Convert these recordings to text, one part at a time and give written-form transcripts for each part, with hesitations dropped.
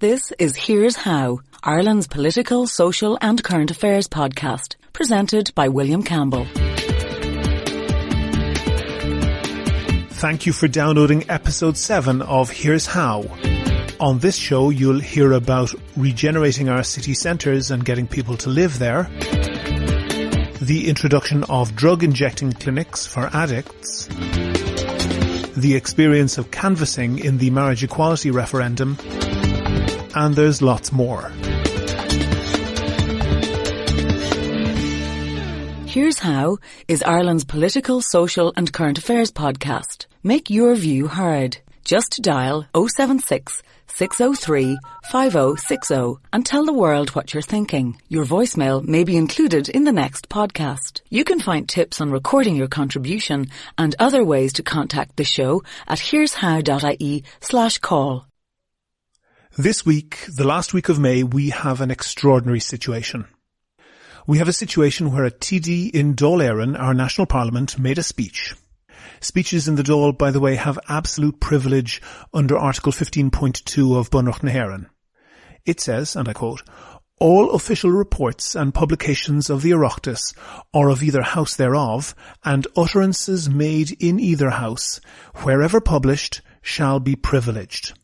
This is Here's How, Ireland's political, social and current affairs podcast, presented by William Campbell. Thank you for downloading episode 7 of Here's How. On this show, you'll hear about regenerating our city centres and getting people to live there, the introduction of drug-injecting clinics for addicts, the experience of canvassing in the marriage equality referendum, and there's lots more. Here's How is Ireland's political, social and current affairs podcast. Make your view heard. Just dial 076 603 5060 and tell the world what you're thinking. Your voicemail may be included in the next podcast. You can find tips on recording your contribution and other ways to contact the show at hÉireann.ie/call. This week, the last week of May, we have an extraordinary situation. We have a situation where a TD in Dáil Éireann, our national parliament, made a speech. Speeches in the Dáil, by the way, have absolute privilege under Article 15.2 of Bunreacht na hÉireann. It says, and I quote, "All official reports and publications of the Oireachtas or of either house thereof, and utterances made in either house, wherever published, shall be privileged."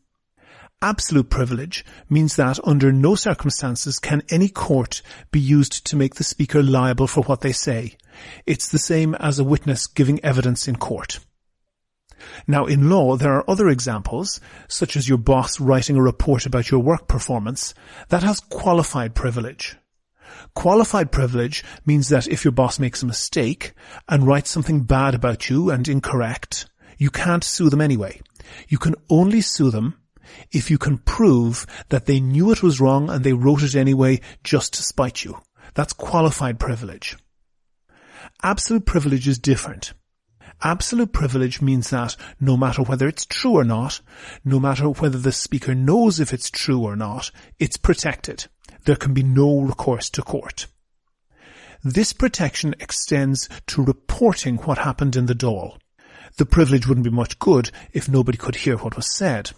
Absolute privilege means that under no circumstances can any court be used to make the speaker liable for what they say. It's the same as a witness giving evidence in court. Now, in law, there are other examples, such as your boss writing a report about your work performance, that has qualified privilege. Qualified privilege means that if your boss makes a mistake and writes something bad about you and incorrect, you can't sue them anyway. You can only sue them if you can prove that they knew it was wrong and they wrote it anyway just to spite you. That's qualified privilege. Absolute privilege is different. Absolute privilege means that no matter whether it's true or not, no matter whether the speaker knows if it's true or not, it's protected. There can be no recourse to court. This protection extends to reporting what happened in the Dáil. The privilege wouldn't be much good if nobody could hear what was said.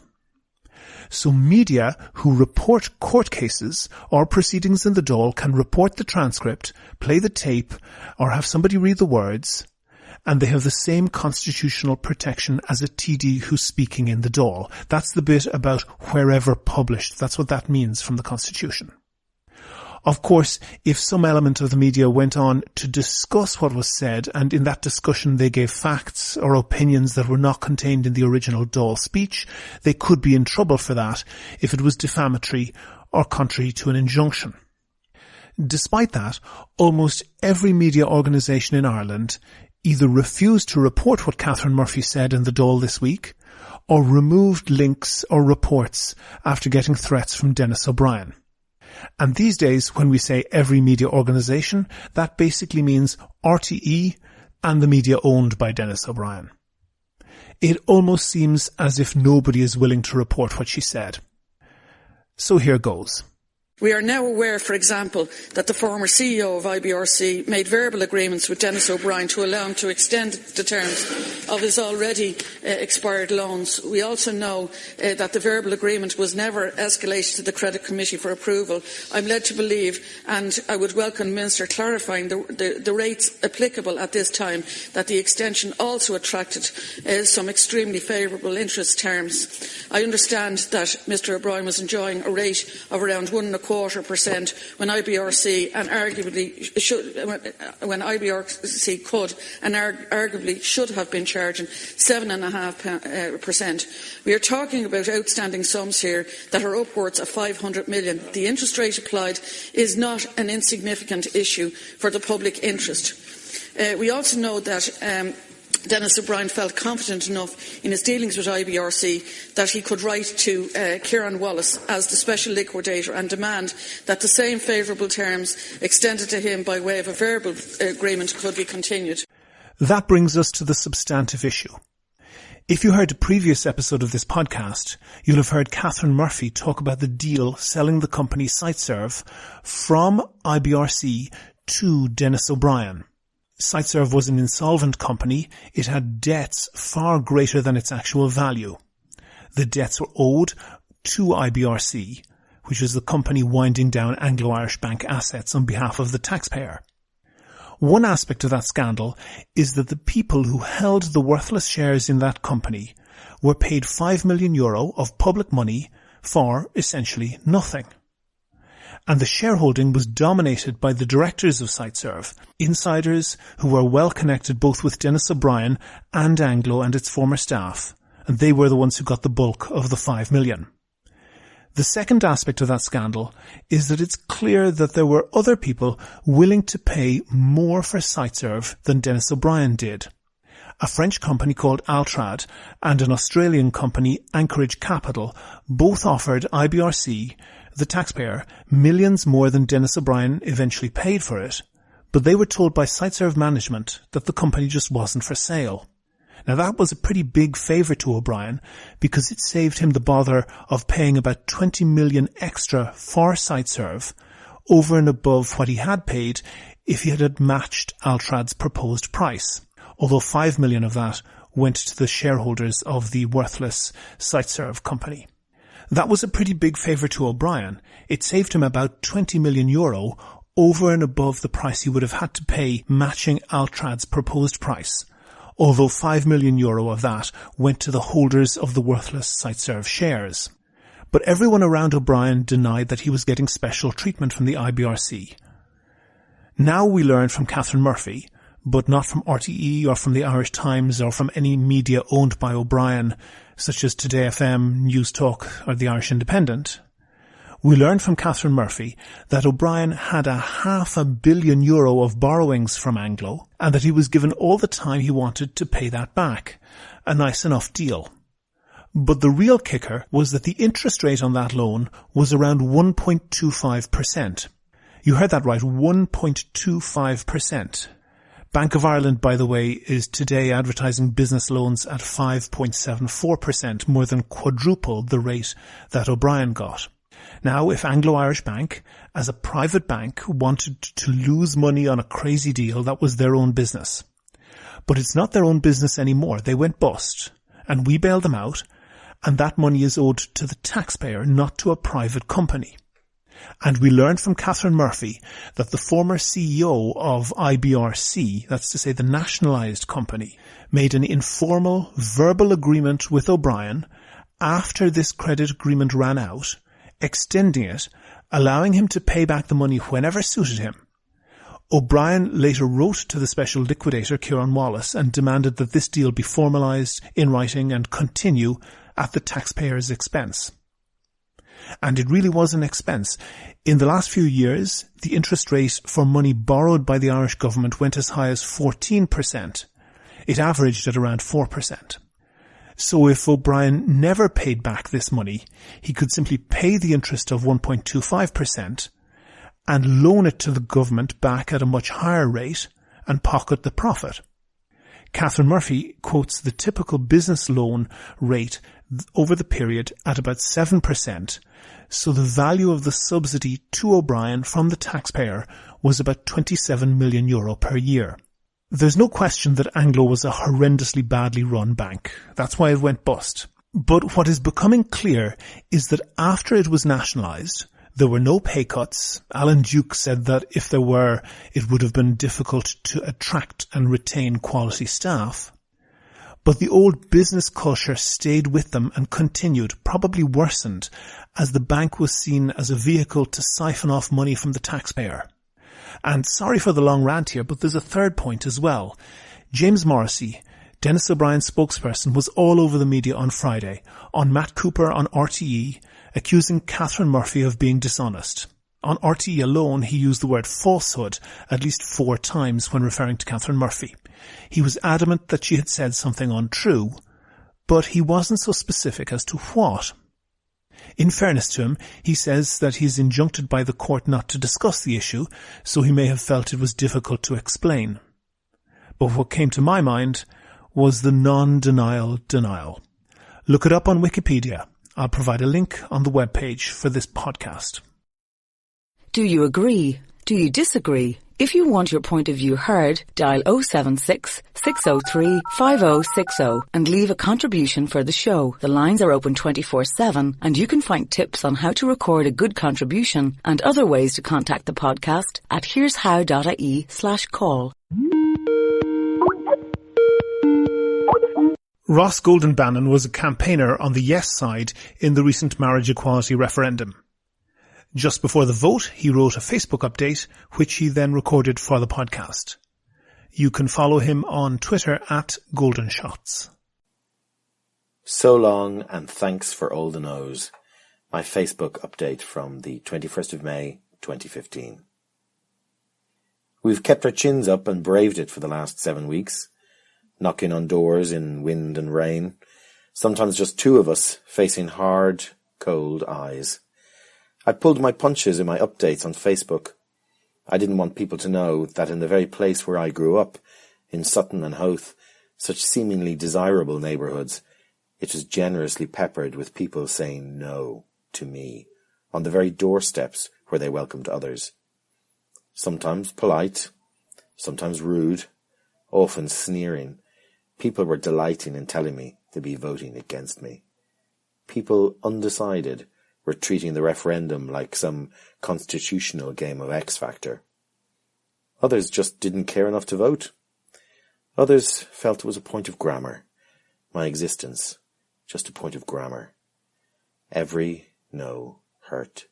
So media who report court cases or proceedings in the Dáil can report the transcript, play the tape, or have somebody read the words, and they have the same constitutional protection as a TD who's speaking in the Dáil. That's the bit about wherever published. That's what that means from the Constitution. Of course, if some element of the media went on to discuss what was said, and in that discussion they gave facts or opinions that were not contained in the original Dáil speech, they could be in trouble for that if it was defamatory or contrary to an injunction. Despite that, almost every media organisation in Ireland either refused to report what Catherine Murphy said in the Dáil this week, or removed links or reports after getting threats from Denis O'Brien. And these days, when we say every media organisation, that basically means RTE and the media owned by Denis O'Brien. It almost seems as if nobody is willing to report what she said. So here goes. We are now aware, for example, that the former CEO of IBRC made verbal agreements with Denis O'Brien to allow him to extend the terms of his already expired loans. We also know that the verbal agreement was never escalated to the Credit Committee for approval. I'm led to believe, and I would welcome the Minister clarifying the rates applicable at this time, that the extension also attracted some extremely favourable interest terms. I understand that Mr O'Brien was enjoying a rate of around 1.25% when IBRC and IBRC could and arguably should have been charging 7.5%. We are talking about outstanding sums here that are upwards of 500 million. The interest rate applied is not an insignificant issue for the public interest. We also know that Denis O'Brien felt confident enough in his dealings with IBRC that he could write to hÉireann Wallace as the special liquidator and demand that the same favourable terms extended to him by way of a verbal agreement could be continued. That brings us to the substantive issue. If you heard a previous episode of this podcast, you'll have heard Catherine Murphy talk about the deal selling the company Siteserve from IBRC to Denis O'Brien. Siteserve was an insolvent company. It had debts far greater than its actual value. The debts were owed to IBRC, which is the company winding down Anglo-Irish Bank assets on behalf of the taxpayer. One aspect of that scandal is that the people who held the worthless shares in that company were paid €5 million of public money for essentially nothing. And the shareholding was dominated by the directors of Siteserve, insiders who were well connected both with Denis O'Brien and Anglo and its former staff, and they were the ones who got the bulk of the $5 million. The second aspect of that scandal is that it's clear that there were other people willing to pay more for Siteserve than Denis O'Brien did. A French company called Altrad and an Australian company, Anchorage Capital, both offered IBRC, the taxpayer, millions more than Denis O'Brien eventually paid for it, but they were told by Siteserve management that the company just wasn't for sale. Now that was a pretty big favour to O'Brien because it saved him the bother of paying about $20 million extra for Siteserve over and above what he had paid if he had matched Altrad's proposed price, although $5 million of that went to the shareholders of the worthless Siteserve company. That was a pretty big favour to O'Brien. It saved him about €20 million over and above the price he would have had to pay matching Altrad's proposed price, although €5 million of that went to the holders of the worthless Siteserve shares. But everyone around O'Brien denied that he was getting special treatment from the IBRC. Now we learn from Catherine Murphy, but not from RTE or from the Irish Times or from any media owned by O'Brien, such as Today FM, News Talk or the Irish Independent. We learned from Catherine Murphy that O'Brien had €500 million of borrowings from Anglo and that he was given all the time he wanted to pay that back. A nice enough deal. But the real kicker was that the interest rate on that loan was around 1.25%. You heard that right, 1.25%. Bank of Ireland, by the way, is today advertising business loans at 5.74%, more than quadruple the rate that O'Brien got. Now, if Anglo-Irish Bank, as a private bank, wanted to lose money on a crazy deal, that was their own business. But it's not their own business anymore. They went bust, and we bailed them out, and that money is owed to the taxpayer, not to a private company. And we learned from Catherine Murphy that the former CEO of IBRC, that's to say the nationalised company, made an informal verbal agreement with O'Brien after this credit agreement ran out, extending it, allowing him to pay back the money whenever suited him. O'Brien later wrote to the special liquidator, HÉireann Wallace, and demanded that this deal be formalised in writing and continue at the taxpayer's expense. And it really was an expense. In the last few years, the interest rate for money borrowed by the Irish government went as high as 14%. It averaged at around 4%. So if O'Brien never paid back this money, he could simply pay the interest of 1.25% and loan it to the government back at a much higher rate and pocket the profit. Catherine Murphy quotes the typical business loan rate over the period at about 7%, so the value of the subsidy to O'Brien from the taxpayer was about €27 million per year. There's no question that Anglo was a horrendously badly run bank. That's why it went bust. But what is becoming clear is that after it was nationalised, there were no pay cuts. Alan Duke said that if there were, it would have been difficult to attract and retain quality staff. But the old business culture stayed with them and continued, probably worsened, as the bank was seen as a vehicle to siphon off money from the taxpayer. And sorry for the long rant here, but there's a third point as well. James Morrissey, Denis O'Brien's spokesperson, was all over the media on Friday, on Matt Cooper on RTE, accusing Catherine Murphy of being dishonest. On RTE alone, he used the word falsehood at least 4 times when referring to Catherine Murphy. He was adamant that she had said something untrue, but he wasn't so specific as to what. In fairness to him, he says that he's injuncted by the court not to discuss the issue, so he may have felt it was difficult to explain. But what came to my mind was the non-denial denial. Look it up on Wikipedia. I'll provide a link on the webpage for this podcast. Do you agree? Do you disagree? If you want your point of view heard, dial 076 603 5060 and leave a contribution for the show. The lines are open 24/7 and you can find tips on how to record a good contribution and other ways to contact the podcast at hÉireann.ie/call. Ross Golden-Bannon was a campaigner on the yes side in the recent marriage equality referendum. Just before the vote, he wrote a Facebook update, which he then recorded for the podcast. You can follow him on Twitter at GoldenShots. So long and thanks for all the no's. My Facebook update from the 21st of May, 2015. We've kept our chins up and braved it for the last 7 weeks, knocking on doors in wind and rain, sometimes just two of us facing hard, cold eyes. I pulled my punches in my updates on Facebook. I didn't want people to know that in the very place where I grew up, in Sutton and Howth, such seemingly desirable neighbourhoods, it was generously peppered with people saying no to me, on the very doorsteps where they welcomed others. Sometimes polite, sometimes rude, often sneering. People were delighting in telling me to be voting against me. People undecided were treating the referendum like some constitutional game of X Factor. Others just didn't care enough to vote. Others felt it was a point of grammar. My existence, just a point of grammar. Every no hurt.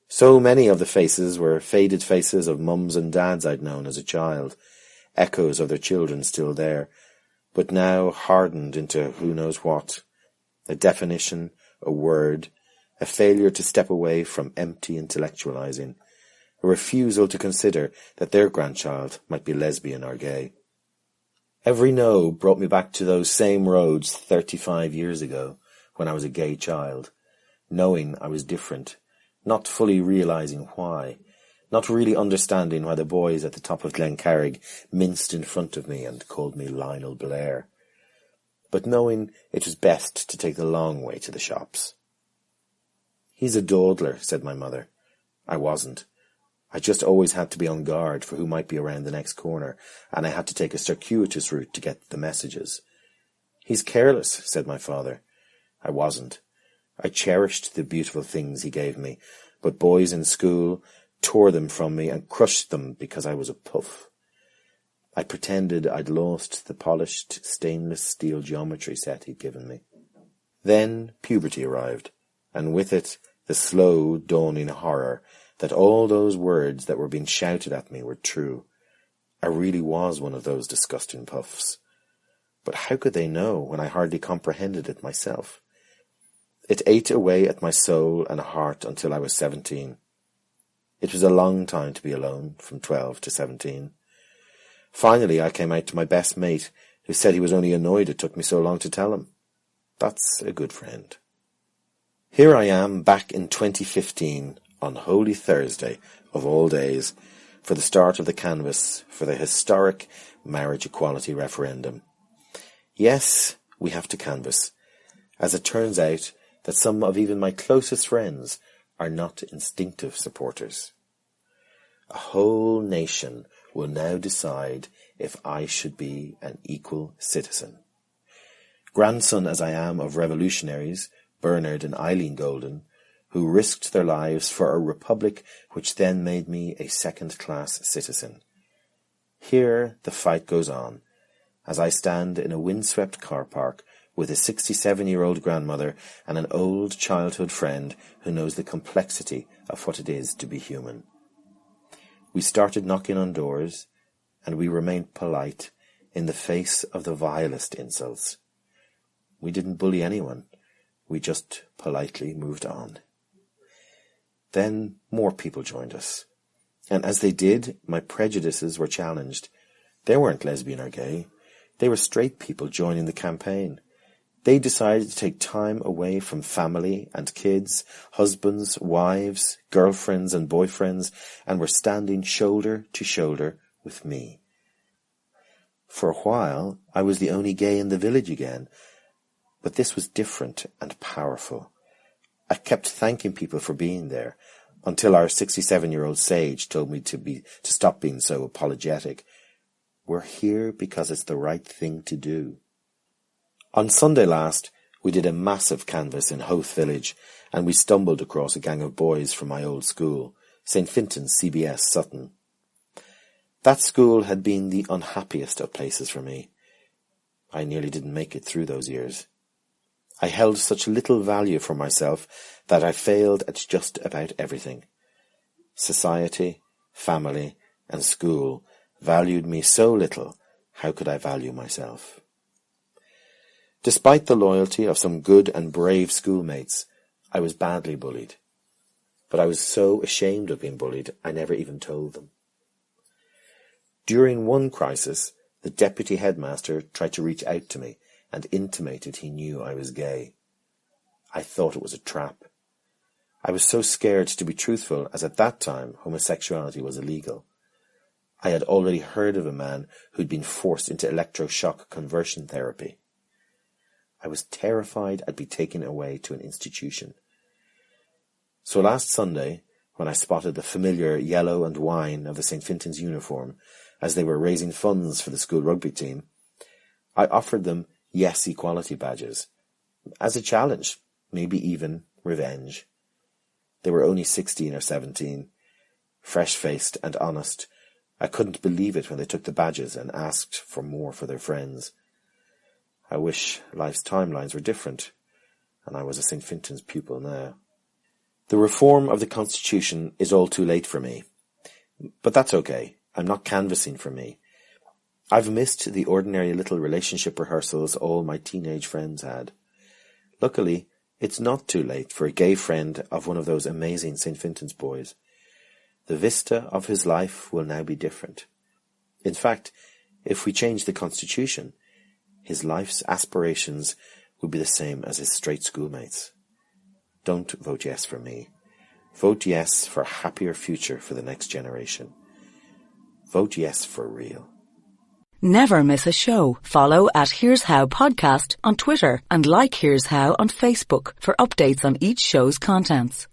So many of the faces were faded faces of mums and dads I'd known as a child, echoes of their children still there, but now hardened into who knows what, a definition, a word, a failure to step away from empty intellectualizing, a refusal to consider that their grandchild might be lesbian or gay. Every no brought me back to those same roads 35 years ago when I was a gay child, knowing I was different, not fully realizing why, not really understanding why the boys at the top of Glencarrig minced in front of me and called me Lionel Blair, but knowing it was best to take the long way to the shops. "He's a dawdler," said my mother. I wasn't. I just always had to be on guard for who might be around the next corner, and I had to take a circuitous route to get the messages. "He's careless," said my father. I wasn't. I cherished the beautiful things he gave me, but boys in school tore them from me and crushed them because I was a puff. I pretended I'd lost the polished stainless steel geometry set he'd given me. Then puberty arrived, and with it the slow dawning horror that all those words that were being shouted at me were true. I really was one of those disgusting puffs. But how could they know when I hardly comprehended it myself? It ate away at my soul and heart until I was 17. It was a long time to be alone, from 12 to 17. Finally, I came out to my best mate, who said he was only annoyed it took me so long to tell him. That's a good friend. Here I am back in 2015, on Holy Thursday, of all days, for the start of the canvass for the historic marriage equality referendum. Yes, we have to canvass, as it turns out that some of even my closest friends are not instinctive supporters. A whole nation will now decide if I should be an equal citizen. Grandson as I am of revolutionaries, Bernard and Eileen Golden, who risked their lives for a republic which then made me a second-class citizen. Here the fight goes on, as I stand in a windswept car park with a 67-year-old grandmother and an old childhood friend who knows the complexity of what it is to be human. We started knocking on doors, and we remained polite in the face of the vilest insults. We didn't bully anyone. We just politely moved on. Then more people joined us, and as they did, my prejudices were challenged. They weren't lesbian or gay. They were straight people joining the campaign. They decided to take time away from family and kids, husbands, wives, girlfriends and boyfriends, and were standing shoulder to shoulder with me. For a while, I was the only gay in the village again, but this was different and powerful. I kept thanking people for being there. until our 67-year-old sage told me to stop being so apologetic. We're here because it's the right thing to do. On Sunday last, we did a massive canvass in Howth Village, and we stumbled across a gang of boys from my old school, St. Fintan's CBS Sutton. That school had been the unhappiest of places for me. I nearly didn't make it through those years. I held such little value for myself that I failed at just about everything. Society, family, and school valued me so little, how could I value myself? Despite the loyalty of some good and brave schoolmates, I was badly bullied. But I was so ashamed of being bullied, I never even told them. During one crisis, the deputy headmaster tried to reach out to me and intimated he knew I was gay. I thought it was a trap. I was so scared to be truthful, as at that time homosexuality was illegal. I had already heard of a man who'd been forced into electroshock conversion therapy. I was terrified I'd be taken away to an institution. So last Sunday, when I spotted the familiar yellow and wine of the St. Fintan's uniform as they were raising funds for the school rugby team, I offered them Yes Equality badges, as a challenge, maybe even revenge. They were only 16 or 17, fresh-faced and honest. I couldn't believe it when they took the badges and asked for more for their friends. I wish life's timelines were different, and I was a St. Fintan's pupil now. The reform of the Constitution is all too late for me. But that's okay. I'm not canvassing for me. I've missed the ordinary little relationship rehearsals all my teenage friends had. Luckily, it's not too late for a gay friend of one of those amazing St. Fintan's boys. The vista of his life will now be different. In fact, if we change the Constitution, his life's aspirations will be the same as his straight schoolmates. Don't vote yes for me. Vote yes for a happier future for the next generation. Vote yes for real. Never miss a show. Follow at Here's How Podcast on Twitter and like Here's How on Facebook for updates on each show's contents.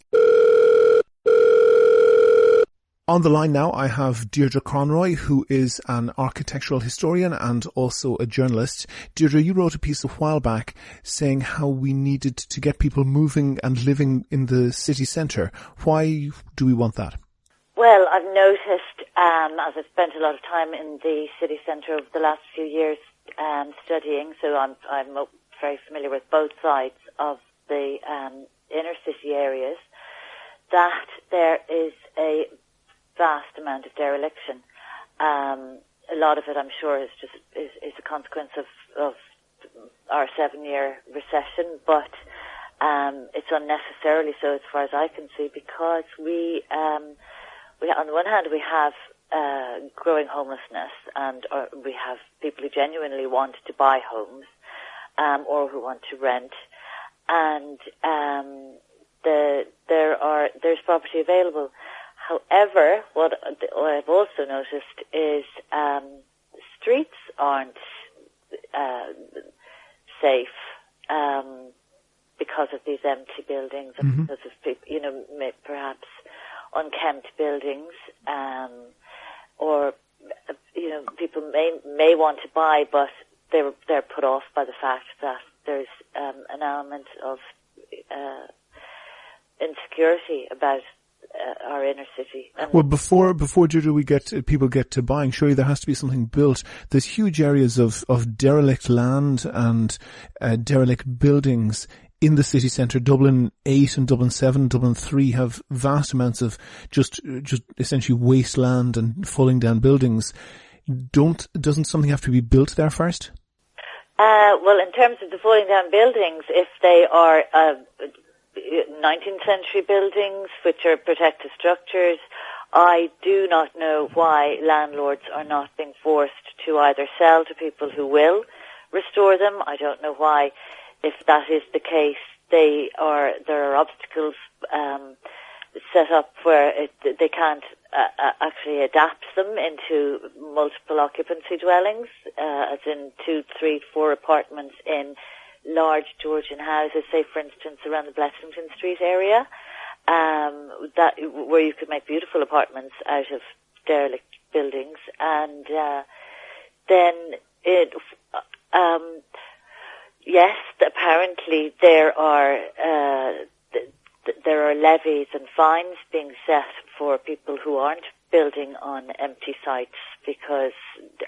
On the line now, I have Deirdre Conroy, who is an architectural historian and also a journalist. Deirdre, you wrote a piece a while back saying how we needed to get people moving and living in the city centre. Why do we want that? Well, I've noticed, as I've spent a lot of time in the city centre over the last few years studying, so I'm very familiar with both sides of the inner city areas, that there is a vast amount of dereliction. A lot of it, I'm sure, is a consequence of our 7-year recession, but it's unnecessarily so as far as I can see, because we on the one hand we have growing homelessness, and we have people who genuinely want to buy homes or who want to rent, and there's property available. However, what I've also noticed is streets aren't safe because of these empty buildings, and because of people, perhaps unkempt buildings, or people may want to buy, but they're put off by the fact that there's an element of insecurity about our inner city. Well, before Deirdre, people get to buying, surely there has to be something built. There's huge areas of derelict land and derelict buildings in the city centre. Dublin 8 and Dublin 7, Dublin 3 have vast amounts of just essentially wasteland and falling down buildings. Doesn't something have to be built there first? Well, in terms of the falling down buildings, if they are 19th century buildings, which are protected structures, I do not know why landlords are not being forced to either sell to people who will restore them. I don't know why, if that is the case, there are obstacles set up where they can't actually adapt them into multiple occupancy dwellings, as in 2, 3, 4 apartments in large Georgian houses, say for instance around the Blessington Street area, that where you could make beautiful apartments out of derelict buildings, and then it. Yes, apparently there are levies and fines being set for people who aren't building on empty sites, because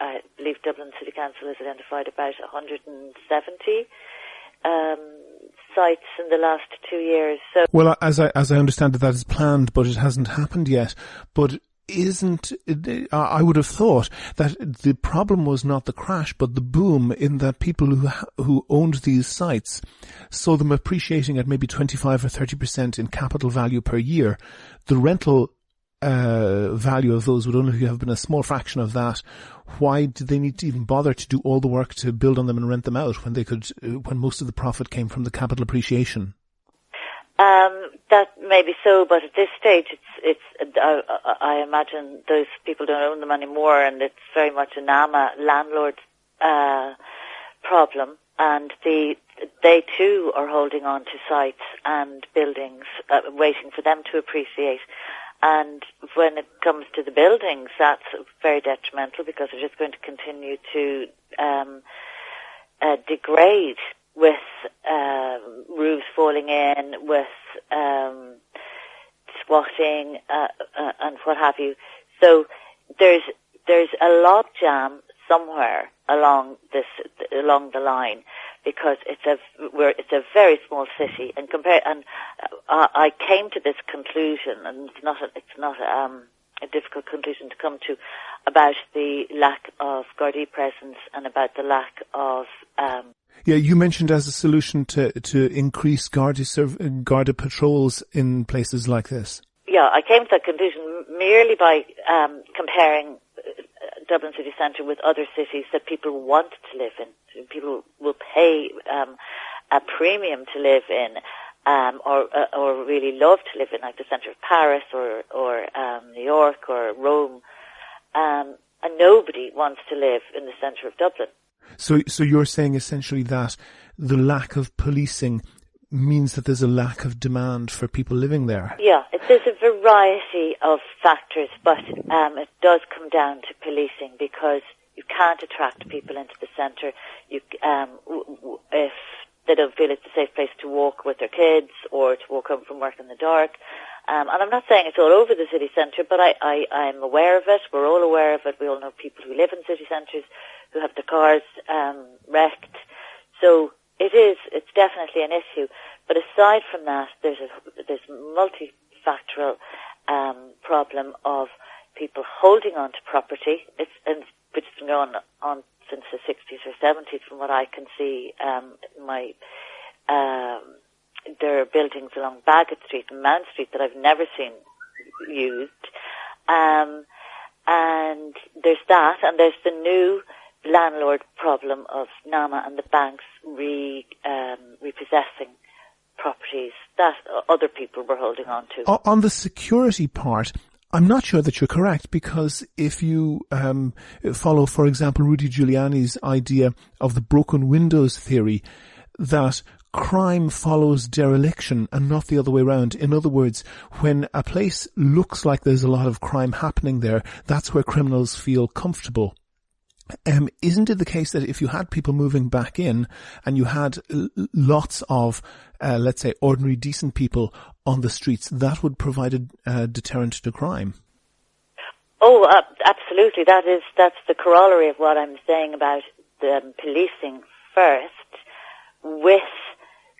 I believe Dublin City Council has identified about 170 sites in the last 2 years. So, well, as I understand it, that is planned, but it hasn't happened yet. But I would have thought that the problem was not the crash, but the boom, in that people who owned these sites saw them appreciating at maybe 25 or 30% in capital value per year. The rental value of those would only have been a small fraction of that. Why did they need to even bother to do all the work to build on them and rent them out when when most of the profit came from the capital appreciation? That may be so, but at this stage, I imagine those people don't own them anymore, and it's very much a NAMA landlord problem, and they too are holding on to sites and buildings, waiting for them to appreciate. And when it comes to the buildings, that's very detrimental, because they're just going to continue to degrade, with roofs falling in, with squatting and what have you. So there's a log jam somewhere along the line, because it's a very small city, and I came to this conclusion, and it's not a difficult conclusion to come to, about the lack of Gardaí presence and about the lack of Yeah, you mentioned as a solution to increase Garda patrols in places like this. Yeah, I came to that conclusion merely by comparing Dublin city centre with other cities that people want to live in. People will pay a premium to live in, or really love to live in, like the centre of Paris or New York or Rome. And nobody wants to live in the centre of Dublin. So you're saying essentially that the lack of policing means that there's a lack of demand for people living there? Yeah, there's a variety of factors, but it does come down to policing, because you can't attract people into the centre if they don't feel it's a safe place to walk with their kids or to walk home from work in the dark. And I'm not saying it's all over the city centre, but I'm aware of it. We're all aware of it. We all know people who live in city centres who have their cars wrecked. So it's definitely an issue. But aside from that, there's multifactorial problem of people holding on to property, which has been going on since the 60s or 70s, from what I can see. There are buildings along Bagot Street and Mount Street that I've never seen used. And there's that, and there's the new landlord problem of NAMA and the banks repossessing properties that other people were holding on to. On the security part, I'm not sure that you're correct, because if you follow, for example, Rudy Giuliani's idea of the broken windows theory, that crime follows dereliction and not the other way around. In other words, when a place looks like there's a lot of crime happening there, that's where criminals feel comfortable. Isn't it the case that if you had people moving back in and you had lots of, let's say, ordinary decent people on the streets, that would provide a deterrent to crime? Oh, absolutely. That's the corollary of what I'm saying about the policing first,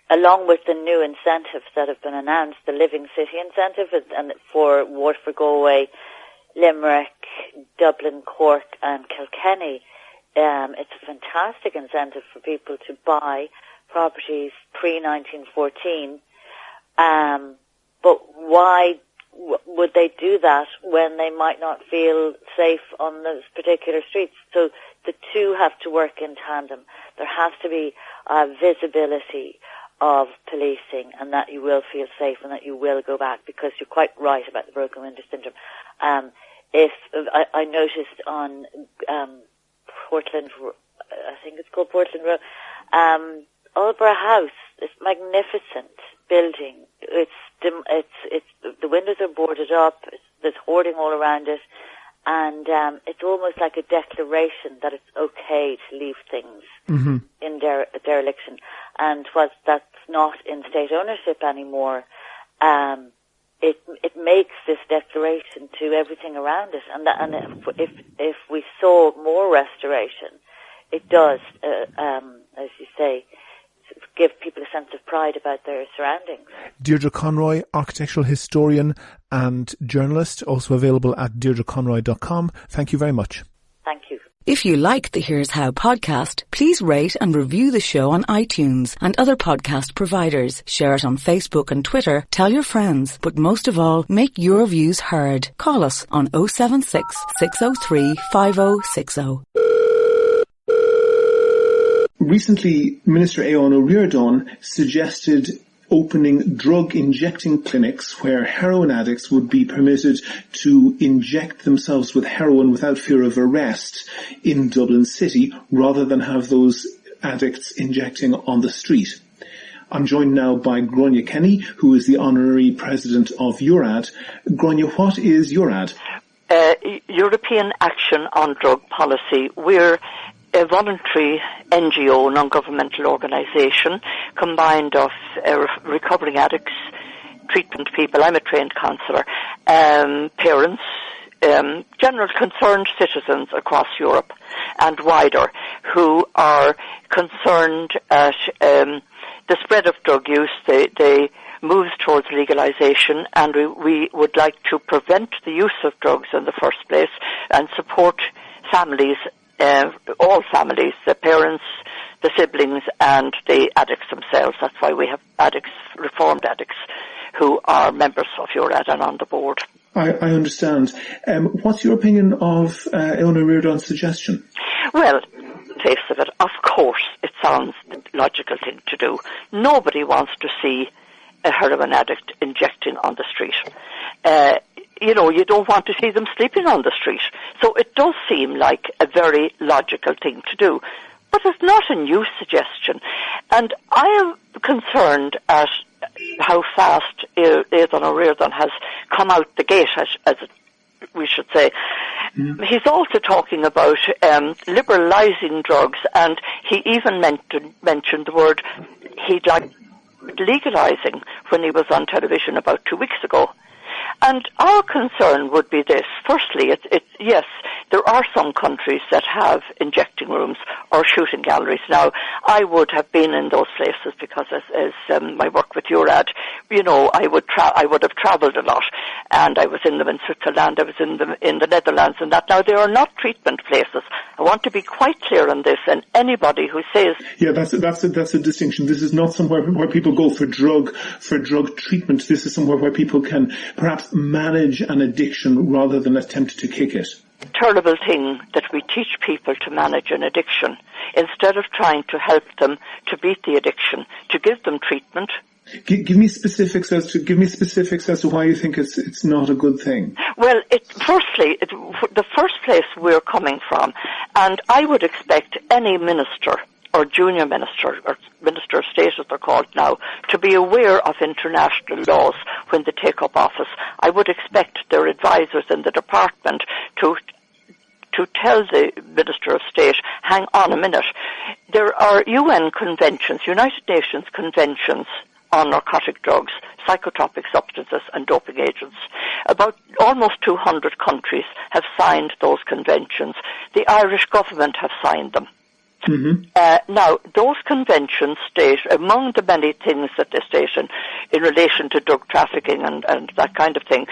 along with the new incentives that have been announced, the Living City incentive, and for Waterford, Galway, Limerick, Dublin, Cork and Kilkenny. It's a fantastic incentive for people to buy properties pre-1914. But why would they do that when they might not feel safe on those particular streets? So the two have to work in tandem. There has to be visibility of policing, and that you will feel safe and that you will go back, because you're quite right about the broken window syndrome. If I noticed on Portland, I think it's called Portland Road, Aldborough House, this magnificent building. It's the windows are boarded up. There's hoarding all around it, and it's almost like a declaration that it's okay to leave things in dereliction. And whilst that's not in state ownership anymore, it makes this declaration to everything around it. And if we saw more restoration, it does, as you say, give people a sense of pride about their surroundings. Deirdre Conroy, architectural historian and journalist, also available at deirdreconroy.com. Thank you very much. Thank you. If you like the Here's How podcast, please rate and review the show on iTunes and other podcast providers. Share it on Facebook and Twitter. Tell your friends. But most of all, make your views heard. Call us on 076 603 5060. Recently, Minister hÉireann suggested opening drug-injecting clinics where heroin addicts would be permitted to inject themselves with heroin without fear of arrest in Dublin City, rather than have those addicts injecting on the street. I'm joined now by Gráinne Kenny, who is the honorary president of EURAD. Gráinne, what is EURAD? European Action on Drug Policy. We're a voluntary NGO, non-governmental organisation, combined of recovering addicts, treatment people, I'm a trained counsellor, parents, general concerned citizens across Europe and wider who are concerned at the spread of drug use, the moves towards legalisation, and we would like to prevent the use of drugs in the first place and support families, all families, the parents, the siblings and the addicts themselves. That's why we have addicts, reformed addicts, who are members of EURAD and on the board. I understand. What's your opinion of Eleanor Reardon's suggestion? Well, face of it, of course, it sounds the logical thing to do. Nobody wants to see a heroin addict injecting on the street. You don't want to see them sleeping on the street. So it does seem like a very logical thing to do. But it's not a new suggestion. And I am concerned at how fast Aidan Reardon has come out the gate, as we should say. He's also talking about liberalising drugs, and he even mentioned the word he'd like legalising when he was on television about 2 weeks ago. And our concern would be this. Firstly, yes, there are some countries that have injecting rooms or shooting galleries. Now, I would have been in those places because as my work with EURAD, I would have travelled a lot, and I was in them in Switzerland, I was in them in the Netherlands and that. Now, they are not treatment places. I want to be quite clear on this, and anybody who says... Yeah, that's a distinction. This is not somewhere where people go for drug treatment. This is somewhere where people can perhaps manage an addiction rather than attempt to kick it. Terrible thing that we teach people to manage an addiction instead of trying to help them to beat the addiction, to give them treatment. Give me specifics as to why you think it's not a good thing. Well, the first place we're coming from, and I would expect any minister or junior minister, or minister of state as they're called now, to be aware of international laws when they take up office. I would expect their advisors in the department to tell the Minister of State, hang on a minute, there are UN conventions, United Nations conventions on narcotic drugs, psychotropic substances and doping agents. About almost 200 countries have signed those conventions. The Irish government have signed them. Now, those conventions state, among the many things that they state in relation to drug trafficking and that kind of thing,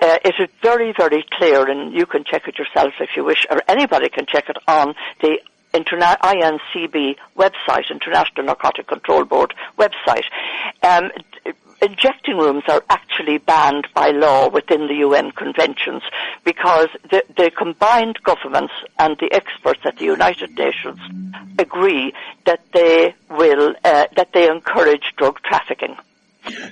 it is very, very clear, and you can check it yourself if you wish, or anybody can check it on the INCB website, International Narcotic Control Board website. Injecting rooms are actually banned by law within the UN conventions because the combined governments and the experts at the United Nations agree that they encourage drug trafficking.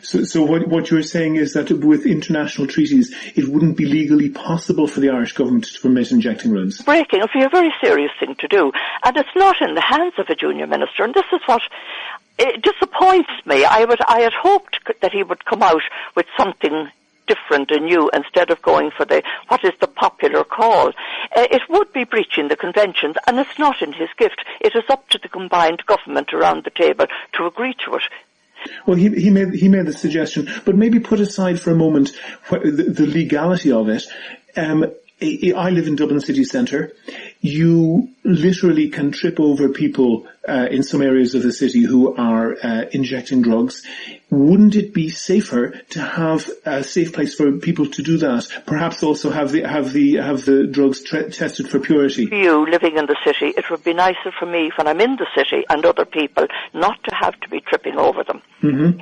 So what you're saying is that with international treaties, it wouldn't be legally possible for the Irish government to permit injecting rooms? Breaking, it would be a very serious thing to do. And it's not in the hands of a junior minister. And this is what it disappoints me. I had hoped that he would come out with something different and new instead of going for what is the popular call. It would be breaching the conventions, and it's not in his gift. It is up to the combined government around the table to agree to it. Well, he made the suggestion, but maybe put aside for a moment the legality of it. I live in Dublin city centre. You literally can trip over people in some areas of the city who are injecting drugs. Wouldn't it be safer to have a safe place for people to do that? Perhaps also have the drugs tested for purity. You living in the city, it would be nicer for me when I'm in the city and other people not to have to be tripping over them. Mm-hmm.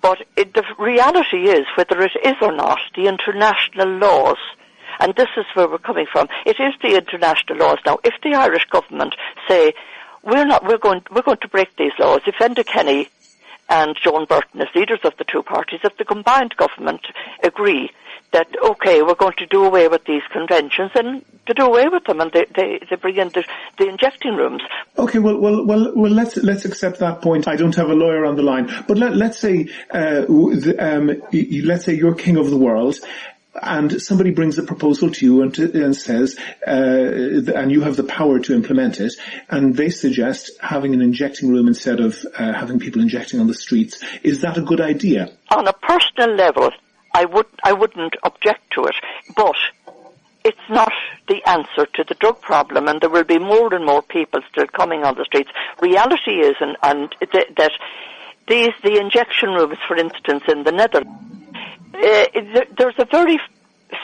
But the reality is, whether it is or not, the international laws. And this is where we're coming from. It is the international laws now. If the Irish government say we're going to break these laws, if Enda Kenny and Joan Burton, as leaders of the two parties, if the combined government agree that okay, we're going to do away with these conventions, and to do away with them, and they bring in the injecting rooms. Okay, well, let's accept that point. I don't have a lawyer on the line, but let's say you're king of the world. And somebody brings a proposal to you and says, and you have the power to implement it, and they suggest having an injecting room instead of having people injecting on the streets. Is that a good idea? On a personal level, I wouldn't object to it, but it's not the answer to the drug problem, and there will be more and more people still coming on the streets. Reality is, that the injection rooms, for instance, in the Netherlands, there's a very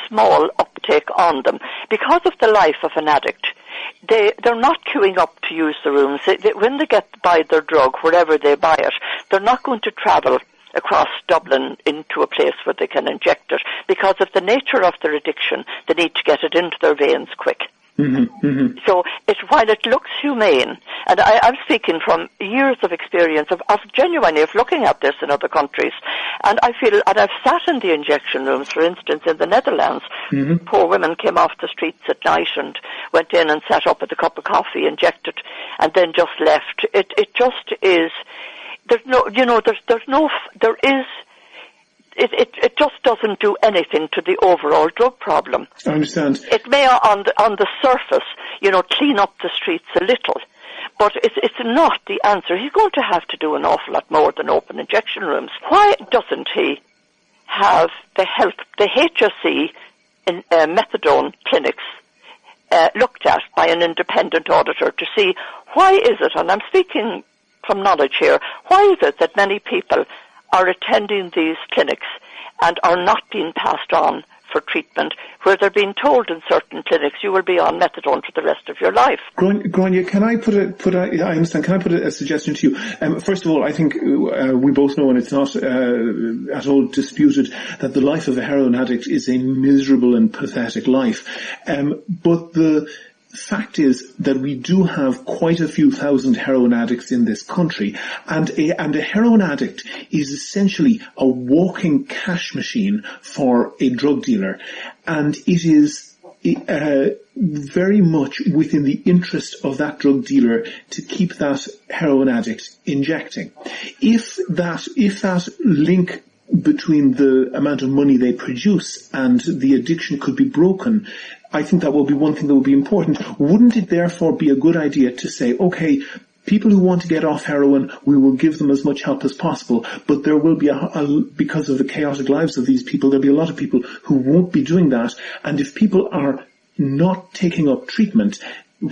small uptake on them. Because of the life of an addict, they're not queuing up to use the rooms. When they get to buy their drug, wherever they buy it, they're not going to travel across Dublin into a place where they can inject it. Because of the nature of their addiction, they need to get it into their veins quick. Mm-hmm, mm-hmm. So while it looks humane, and I'm speaking from years of experience of genuinely of looking at this in other countries, and I feel, and I've sat in the injection rooms, for instance, in the Netherlands. Mm-hmm. Poor women came off the streets at night and went in and sat up with a cup of coffee, injected, and then just left. It just is. It just doesn't do anything to the overall drug problem. I understand. It may, on the surface, clean up the streets a little, but it's not the answer. He's going to have to do an awful lot more than open injection rooms. Why doesn't he have the HSE methadone clinics looked at by an independent auditor to see why is it, and I'm speaking from knowledge here, why is it that many people are attending these clinics and are not being passed on for treatment, where they're being told in certain clinics you will be on methadone for the rest of your life. Gráinne, can I put a suggestion to you? First of all, I think we both know, and it's not at all disputed, that the life of a heroin addict is a miserable and pathetic life. But the fact is that we do have quite a few thousand heroin addicts in this country, and a heroin addict is essentially a walking cash machine for a drug dealer, and it is very much within the interest of that drug dealer to keep that heroin addict injecting. If that link between the amount of money they produce and the addiction could be broken, I think that will be one thing that will be important. Wouldn't it therefore be a good idea to say, okay, people who want to get off heroin, we will give them as much help as possible, but there will be because of the chaotic lives of these people, there'll be a lot of people who won't be doing that, and if people are not taking up treatment,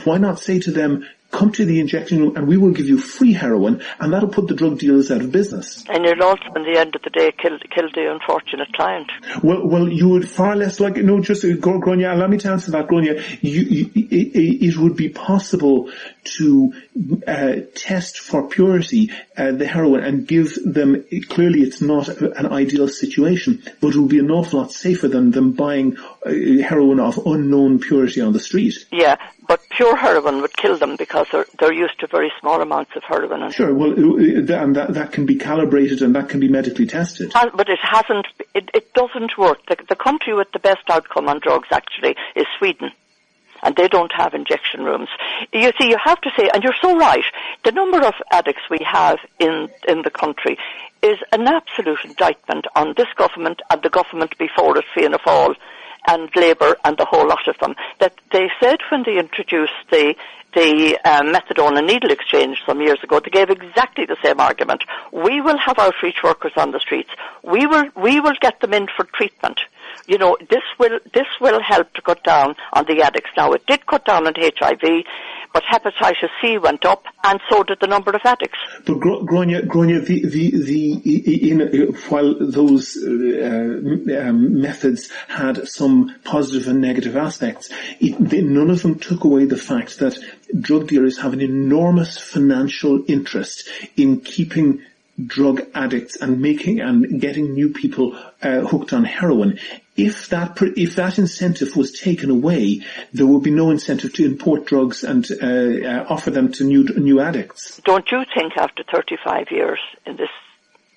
why not say to them, come to the injection room and we will give you free heroin, and that'll put the drug dealers out of business. And you'll also, in the end of the day, kill the unfortunate client. Well, you would far less Gráinne, allow me to answer that, Gráinne. It would be possible to test for purity the heroin and give them, clearly it's not an ideal situation, but it would be an awful lot safer than them buying heroin of unknown purity on the street. Yeah, but pure heroin would kill them because they're used to very small amounts of heroin. Sure, well, and that can be calibrated and that can be medically tested. But it hasn't, it doesn't work. The country with the best outcome on drugs actually is Sweden. and they don't have injection rooms. You see, you have to say, and you're so right, the number of addicts we have in the country is an absolute indictment on this government and the government before it, Fianna Fáil, and Labour and the whole lot of them, that they said when they introduced the methadone and needle exchange some years ago, they gave exactly the same argument. We will have outreach workers on the streets. We will get them in for treatment. You know, this will help to cut down on the addicts. Now, it did cut down on HIV, but hepatitis C went up, and so did the number of addicts. But Gráinne, while those methods had some positive and negative aspects, none of them took away the fact that drug dealers have an enormous financial interest in keeping drug addicts and getting new people hooked on heroin. If that incentive was taken away, there would be no incentive to import drugs and offer them to new addicts. Don't you think after 35 years in this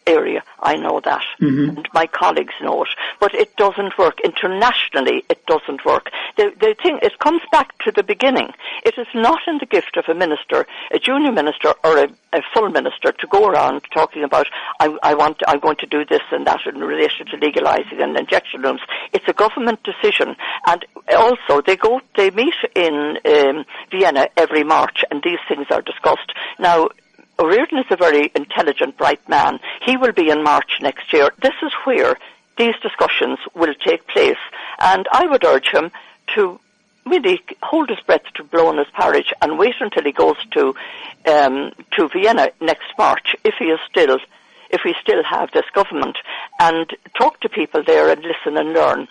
area, I know that, and my colleagues know it, but it doesn't work. Internationally, it doesn't work. The thing, it comes back to the beginning. It is not in the gift of a minister, a junior minister or a full minister, to go around talking about, I'm going to do this and that in relation to legalising and injection rooms. It's a government decision, and also they meet in Vienna every March, and these things are discussed. Now, hÉireann is a very intelligent, bright man. He will be in March next year. This is where these discussions will take place, and I would urge him to really hold his breath to blow in his porridge and wait until he goes to Vienna next March, if we still have this government, and talk to people there and listen and learn.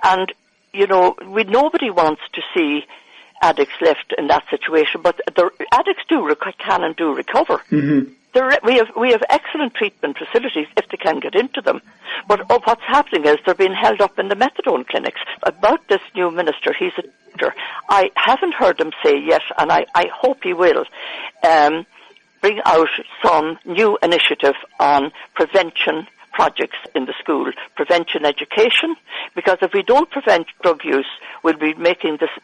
And you know, nobody wants to see addicts left in that situation, but the addicts can and do recover. We have excellent treatment facilities if they can get into them. But what's happening is they're being held up in the methadone clinics. About this new minister, he's a doctor. I haven't heard him say yet, and I hope he will, bring out some new initiative on prevention projects in the school, prevention education, because if we don't prevent drug use, we'll be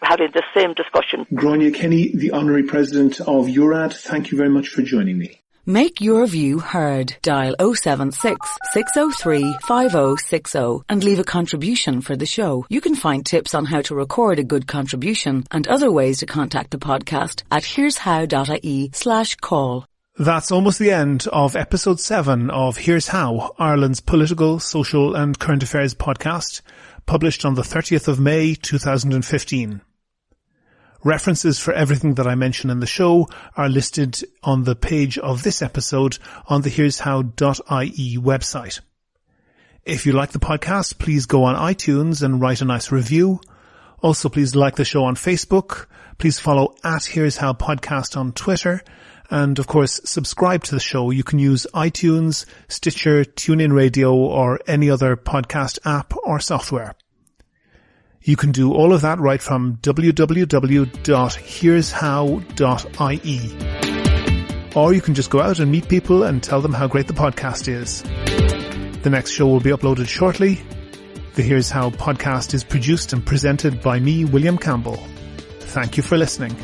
having the same discussion. Gráinne Kenny, the Honorary President of EURAD, thank you very much for joining me. Make your view heard. Dial 076 603 5060 and leave a contribution for the show. You can find tips on how to record a good contribution and other ways to contact the podcast at hÉireann.ie/call. That's almost the end of episode 7 of Here's How, Ireland's political, social and current affairs podcast, published on the 30th of May 2015. References for everything that I mention in the show are listed on the page of this episode on the hÉireann.ie website. If you like the podcast, please go on iTunes and write a nice review. Also, please like the show on Facebook. Please follow @Here's How Podcast on Twitter. And, of course, subscribe to the show. You can use iTunes, Stitcher, TuneIn Radio, or any other podcast app or software. You can do all of that right from www.here'show.ie. Or you can just go out and meet people and tell them how great the podcast is. The next show will be uploaded shortly. The Here's How podcast is produced and presented by me, William Campbell. Thank you for listening.